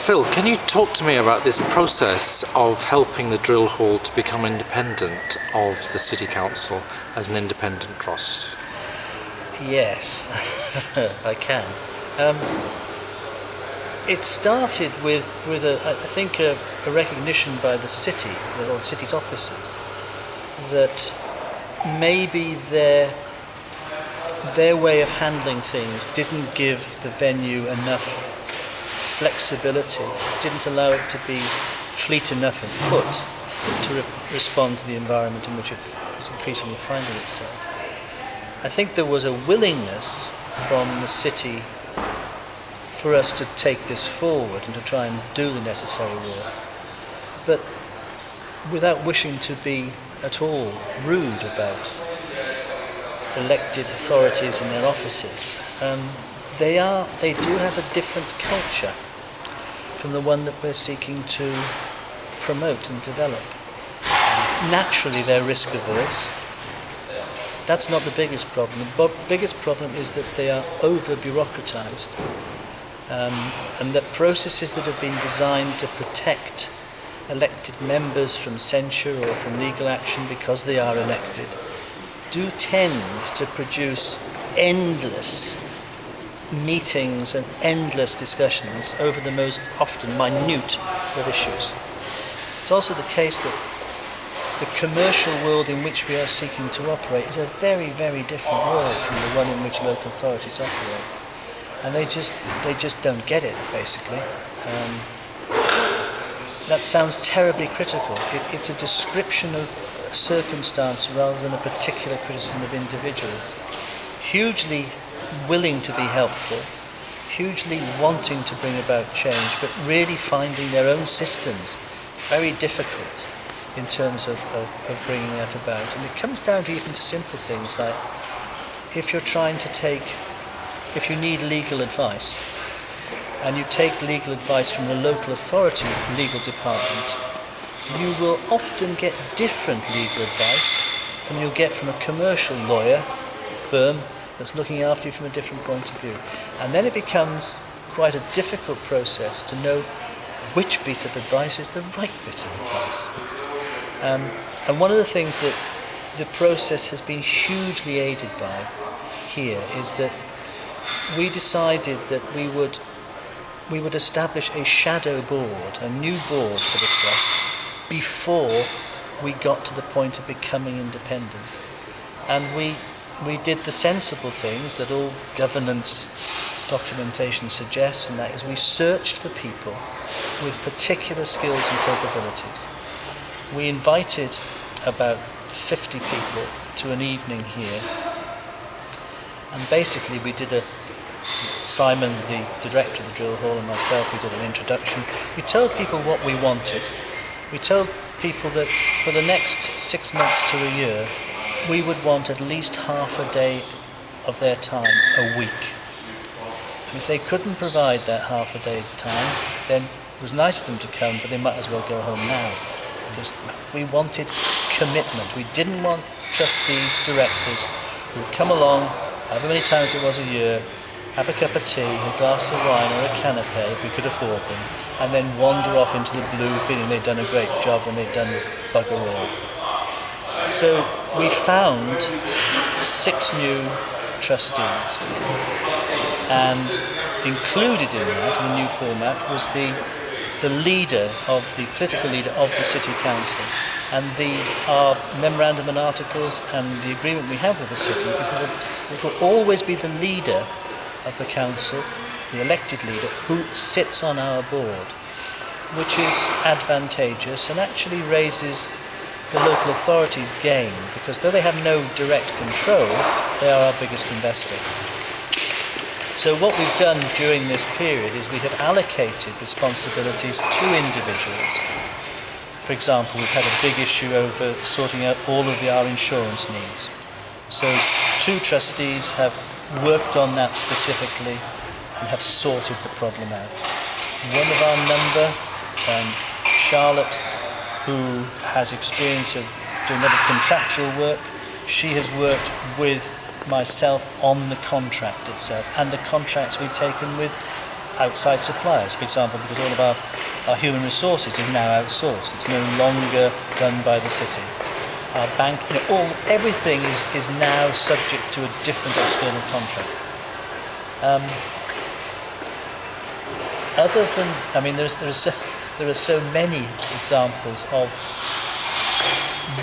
Phil, can you talk to me about this process of helping the drill hall to become independent of the City Council as an independent trust? Yes, I can. It started with a recognition by the city, or the city's officers, that maybe their way of handling things didn't give the venue enough flexibility, didn't allow it to be fleet enough of foot to respond to the environment in which it was increasingly finding itself. I think there was a willingness from the city for us to take this forward and to try and do the necessary work, but without wishing to be at all rude about elected authorities and their offices. They do have a different culture from the one that we're seeking to promote and develop. Naturally, they're risk averse. That's not the biggest problem. The biggest problem is that they are over-bureaucratized, and that processes that have been designed to protect elected members from censure or from legal action because they are elected do tend to produce endless meetings and endless discussions over the most often minute of issues. It's also the case that the commercial world in which we are seeking to operate is a very, very different world from the one in which local authorities operate. And they just don't get it, basically. That sounds terribly critical. It's a description of a circumstance rather than a particular criticism of individuals. Hugely willing to be helpful, hugely wanting to bring about change, but really finding their own systems very difficult in terms of bringing that about. And it comes down to even to simple things like if you need legal advice and you take legal advice from the local authority legal department, you will often get different legal advice than you'll get from a commercial lawyer firm that's looking after you from a different point of view. And then it becomes quite a difficult process to know which bit of advice is the right bit of advice. And one of the things that the process has been hugely aided by here is that we decided that we would establish a shadow board, a new board for the trust, before we got to the point of becoming independent. And we did the sensible things that all governance documentation suggests, and that is we searched for people with particular skills and capabilities. We invited about 50 people to an evening here, and basically we did Simon, the director of the drill hall, and myself, we did an introduction. We told people what we wanted. We told people that for the next 6 months to a year, we would want at least half a day of their time a week. And if they couldn't provide that half a day time, then it was nice of them to come, but they might as well go home now. Because we wanted commitment. We didn't want trustees, directors who would come along, however many times it was a year, have a cup of tea, a glass of wine or a canapé if we could afford them, and then wander off into the blue feeling they'd done a great job when they'd done bugger all. So we found 6 new trustees, and included in that, in the new format, was the political leader of the City Council. And our memorandum and articles and the agreement we have with the city is that it will always be the leader of the council, the elected leader, who sits on our board, which is advantageous and actually raises the local authorities' game, because though they have no direct control, they are our biggest investor. So what we've done during this period is we have allocated responsibilities to individuals. For example, we've had a big issue over sorting out all of our insurance needs. So 2 trustees have worked on that specifically and have sorted the problem out. One of our number, Charlotte, who has experience of doing a lot of contractual work, she has worked with myself on the contract itself and the contracts we've taken with outside suppliers, for example, because all of our human resources is now outsourced. It's no longer done by the city. Our bank, everything is now subject to a different external contract. Other than, I mean, there are so many examples of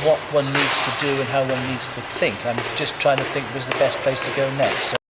what one needs to do and how one needs to think. I'm just trying to think where's the best place to go next. So